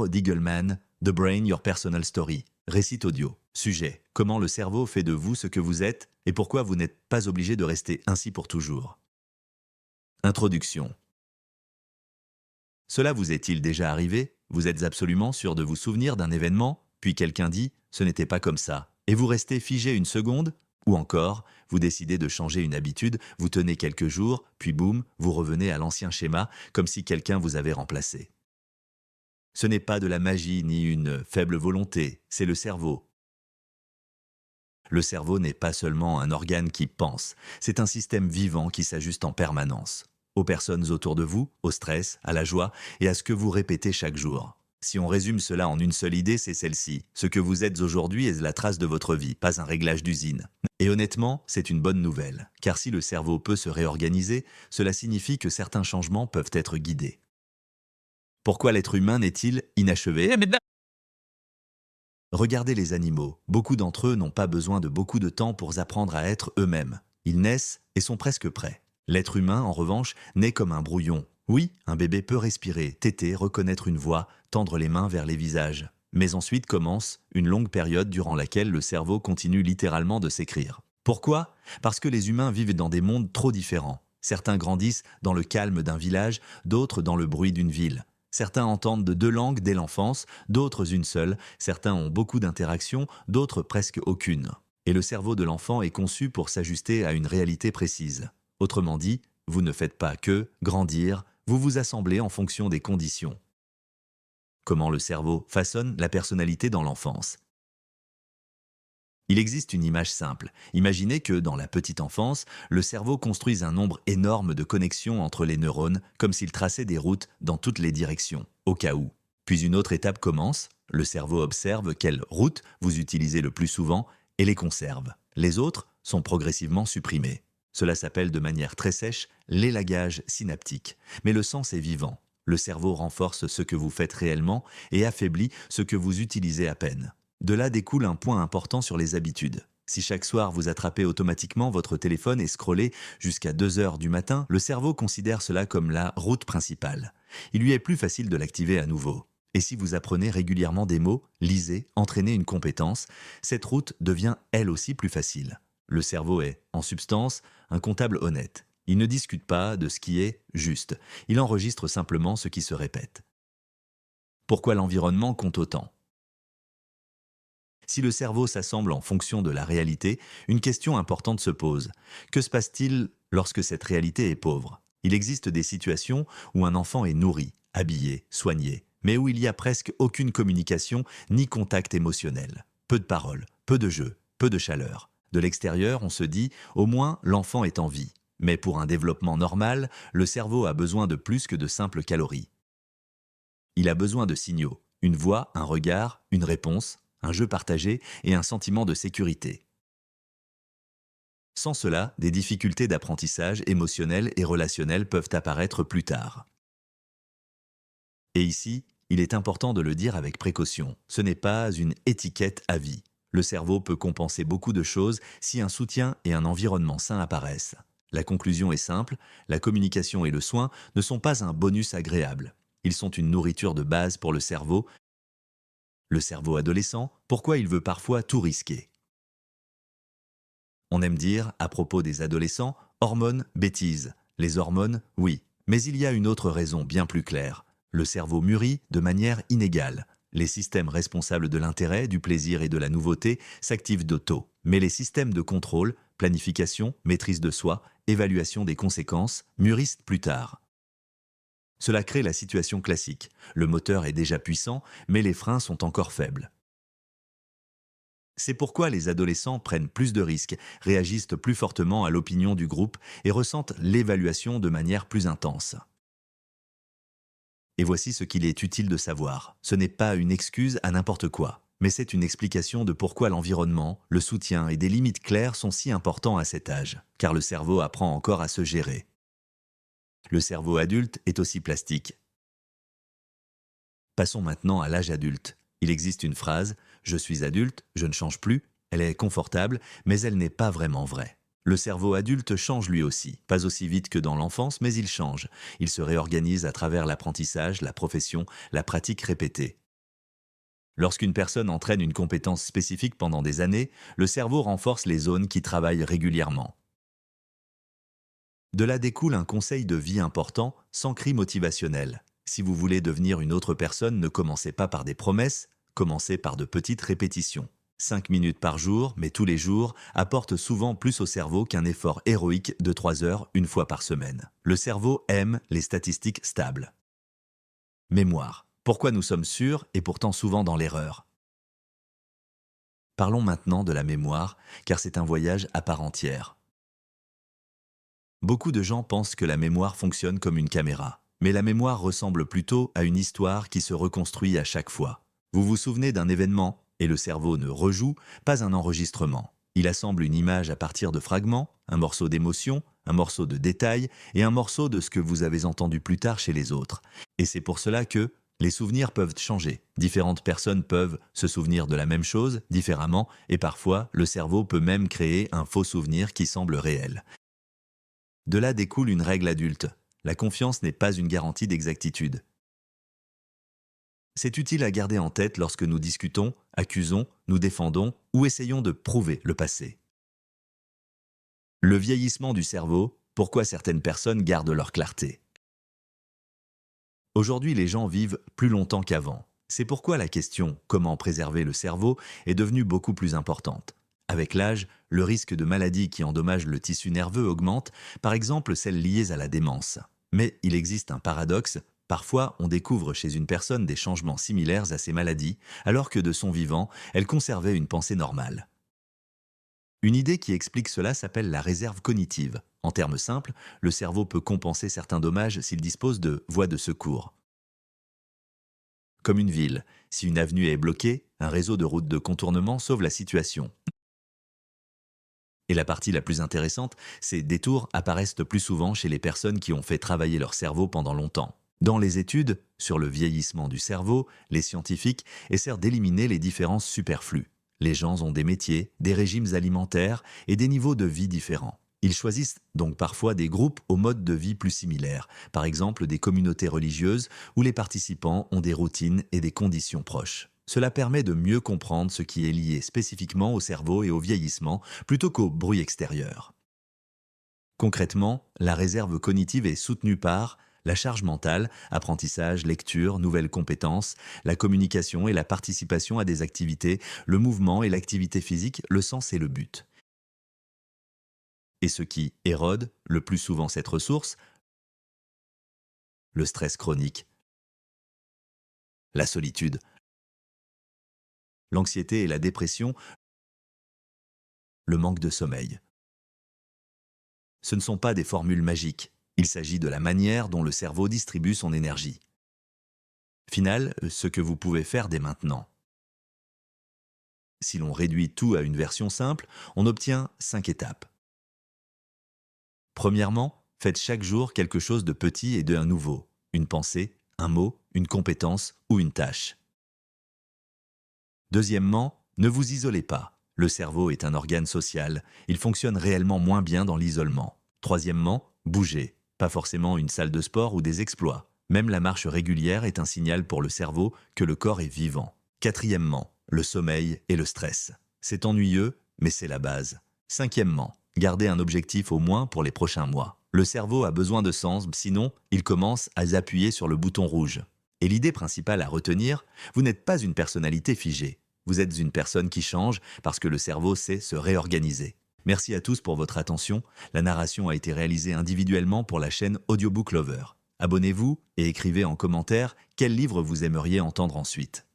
Livre d'Eagleman, The Brain, Your Personal Story. Récit audio. Sujet. Comment le cerveau fait de vous ce que vous êtes et pourquoi vous n'êtes pas obligé de rester ainsi pour toujours. Introduction. Cela vous est-il déjà arrivé? Vous êtes absolument sûr de vous souvenir d'un événement, puis quelqu'un dit « ce n'était pas comme ça » et vous restez figé une seconde? Ou encore, vous décidez de changer une habitude, vous tenez quelques jours, puis boum, vous revenez à l'ancien schéma, comme si quelqu'un vous avait remplacé. Ce n'est pas de la magie ni une faible volonté, c'est le cerveau. Le cerveau n'est pas seulement un organe qui pense, c'est un système vivant qui s'ajuste en permanence. Aux personnes autour de vous, au stress, à la joie et à ce que vous répétez chaque jour. Si on résume cela en une seule idée, c'est celle-ci. Ce que vous êtes aujourd'hui est la trace de votre vie, pas un réglage d'usine. Et honnêtement, c'est une bonne nouvelle, car si le cerveau peut se réorganiser, cela signifie que certains changements peuvent être guidés. Pourquoi l'être humain n'est-il inachevé? Regardez les animaux. Beaucoup d'entre eux n'ont pas besoin de beaucoup de temps pour apprendre à être eux-mêmes. Ils naissent et sont presque prêts. L'être humain, en revanche, naît comme un brouillon. Oui, un bébé peut respirer, téter, reconnaître une voix, tendre les mains vers les visages. Mais ensuite commence une longue période durant laquelle le cerveau continue littéralement de s'écrire. Pourquoi? Parce que les humains vivent dans des mondes trop différents. Certains grandissent dans le calme d'un village, d'autres dans le bruit d'une ville. Certains entendent de deux langues dès l'enfance, d'autres une seule, certains ont beaucoup d'interactions, d'autres presque aucune. Et le cerveau de l'enfant est conçu pour s'ajuster à une réalité précise. Autrement dit, vous ne faites pas que grandir, vous vous assemblez en fonction des conditions. Comment le cerveau façonne la personnalité dans l'enfance? Il existe une image simple. Imaginez que, dans la petite enfance, le cerveau construise un nombre énorme de connexions entre les neurones, comme s'il traçait des routes dans toutes les directions, au cas où. Puis une autre étape commence, le cerveau observe quelles routes vous utilisez le plus souvent et les conserve. Les autres sont progressivement supprimées. Cela s'appelle de manière très sèche l'élagage synaptique. Mais le sens est vivant. Le cerveau renforce ce que vous faites réellement et affaiblit ce que vous utilisez à peine. De là découle un point important sur les habitudes. Si chaque soir vous attrapez automatiquement votre téléphone et scrollez jusqu'à 2 heures du matin, le cerveau considère cela comme la route principale. Il lui est plus facile de l'activer à nouveau. Et si vous apprenez régulièrement des mots, lisez, entraînez une compétence, cette route devient elle aussi plus facile. Le cerveau est, en substance, un comptable honnête. Il ne discute pas de ce qui est juste. Il enregistre simplement ce qui se répète. Pourquoi l'environnement compte autant? Si le cerveau s'assemble en fonction de la réalité, une question importante se pose. Que se passe-t-il lorsque cette réalité est pauvre? Il existe des situations où un enfant est nourri, habillé, soigné, mais où il n'y a presque aucune communication ni contact émotionnel. Peu de paroles, peu de jeux, peu de chaleur. De l'extérieur, on se dit « au moins l'enfant est en vie ». Mais pour un développement normal, le cerveau a besoin de plus que de simples calories. Il a besoin de signaux, une voix, un regard, une réponse, un jeu partagé et un sentiment de sécurité. Sans cela, des difficultés d'apprentissage émotionnel et relationnel peuvent apparaître plus tard. Et ici, il est important de le dire avec précaution, ce n'est pas une étiquette à vie. Le cerveau peut compenser beaucoup de choses si un soutien et un environnement sain apparaissent. La conclusion est simple, la communication et le soin ne sont pas un bonus agréable. Ils sont une nourriture de base pour le cerveau. Le cerveau adolescent, pourquoi il veut parfois tout risquer? On aime dire, à propos des adolescents, hormones, bêtises. Les hormones, oui. Mais il y a une autre raison bien plus claire. Le cerveau mûrit de manière inégale. Les systèmes responsables de l'intérêt, du plaisir et de la nouveauté s'activent d'auto. Mais les systèmes de contrôle, planification, maîtrise de soi, évaluation des conséquences, mûrissent plus tard. Cela crée la situation classique. Le moteur est déjà puissant, mais les freins sont encore faibles. C'est pourquoi les adolescents prennent plus de risques, réagissent plus fortement à l'opinion du groupe et ressentent l'évaluation de manière plus intense. Et voici ce qu'il est utile de savoir. Ce n'est pas une excuse à n'importe quoi, mais c'est une explication de pourquoi l'environnement, le soutien et des limites claires sont si importants à cet âge, car le cerveau apprend encore à se gérer. Le cerveau adulte est aussi plastique. Passons maintenant à l'âge adulte. Il existe une phrase « Je suis adulte, je ne change plus ». Elle est confortable, mais elle n'est pas vraiment vraie. Le cerveau adulte change lui aussi, pas aussi vite que dans l'enfance, mais il change. Il se réorganise à travers l'apprentissage, la profession, la pratique répétée. Lorsqu'une personne entraîne une compétence spécifique pendant des années, le cerveau renforce les zones qui travaillent régulièrement. De là découle un conseil de vie important, sans cri motivationnel. Si vous voulez devenir une autre personne, ne commencez pas par des promesses, commencez par de petites répétitions. 5 minutes par jour, mais tous les jours, apportent souvent plus au cerveau qu'un effort héroïque de 3 heures une fois par semaine. Le cerveau aime les statistiques stables. Mémoire. Pourquoi nous sommes sûrs et pourtant souvent dans l'erreur? Parlons maintenant de la mémoire, car c'est un voyage à part entière. Beaucoup de gens pensent que la mémoire fonctionne comme une caméra, mais la mémoire ressemble plutôt à une histoire qui se reconstruit à chaque fois. Vous vous souvenez d'un événement, et le cerveau ne rejoue, pas un enregistrement. Il assemble une image à partir de fragments, un morceau d'émotion, un morceau de détail et un morceau de ce que vous avez entendu plus tard chez les autres. Et c'est pour cela que les souvenirs peuvent changer. Différentes personnes peuvent se souvenir de la même chose différemment et parfois le cerveau peut même créer un faux souvenir qui semble réel. De là découle une règle adulte. La confiance n'est pas une garantie d'exactitude. C'est utile à garder en tête lorsque nous discutons, accusons, nous défendons ou essayons de prouver le passé. Le vieillissement du cerveau, pourquoi certaines personnes gardent leur clarté. Aujourd'hui, les gens vivent plus longtemps qu'avant. C'est pourquoi la question «comment préserver le cerveau» est devenue beaucoup plus importante. Avec l'âge, le risque de maladies qui endommagent le tissu nerveux augmente, par exemple celles liées à la démence. Mais il existe un paradoxe. Parfois, on découvre chez une personne des changements similaires à ces maladies, alors que de son vivant, elle conservait une pensée normale. Une idée qui explique cela s'appelle la réserve cognitive. En termes simples, le cerveau peut compenser certains dommages s'il dispose de voies de secours. Comme une ville, si une avenue est bloquée, un réseau de routes de contournement sauve la situation. Et la partie la plus intéressante, ces détours apparaissent plus souvent chez les personnes qui ont fait travailler leur cerveau pendant longtemps. Dans les études sur le vieillissement du cerveau, les scientifiques essaient d'éliminer les différences superflues. Les gens ont des métiers, des régimes alimentaires et des niveaux de vie différents. Ils choisissent donc parfois des groupes aux modes de vie plus similaires, par exemple des communautés religieuses où les participants ont des routines et des conditions proches. Cela permet de mieux comprendre ce qui est lié spécifiquement au cerveau et au vieillissement plutôt qu'au bruit extérieur. Concrètement, la réserve cognitive est soutenue par la charge mentale, apprentissage, lecture, nouvelles compétences, la communication et la participation à des activités, le mouvement et l'activité physique, le sens et le but. Et ce qui érode le plus souvent cette ressource, le stress chronique, la solitude, l'anxiété et la dépression, le manque de sommeil. Ce ne sont pas des formules magiques. Il s'agit de la manière dont le cerveau distribue son énergie. Final, ce que vous pouvez faire dès maintenant. Si l'on réduit tout à une version simple, on obtient 5 étapes. Premièrement, faites chaque jour quelque chose de petit et de nouveau. Une pensée, un mot, une compétence ou une tâche. Deuxièmement, ne vous isolez pas. Le cerveau est un organe social. Il fonctionne réellement moins bien dans l'isolement. Troisièmement, bougez. Pas forcément une salle de sport ou des exploits. Même la marche régulière est un signal pour le cerveau que le corps est vivant. Quatrièmement, le sommeil et le stress. C'est ennuyeux, mais c'est la base. Cinquièmement, gardez un objectif au moins pour les prochains mois. Le cerveau a besoin de sens, sinon il commence à appuyer sur le bouton rouge. Et l'idée principale à retenir, vous n'êtes pas une personnalité figée. Vous êtes une personne qui change parce que le cerveau sait se réorganiser. Merci à tous pour votre attention. La narration a été réalisée individuellement pour la chaîne Audiobook Lover. Abonnez-vous et écrivez en commentaire quel livre vous aimeriez entendre ensuite.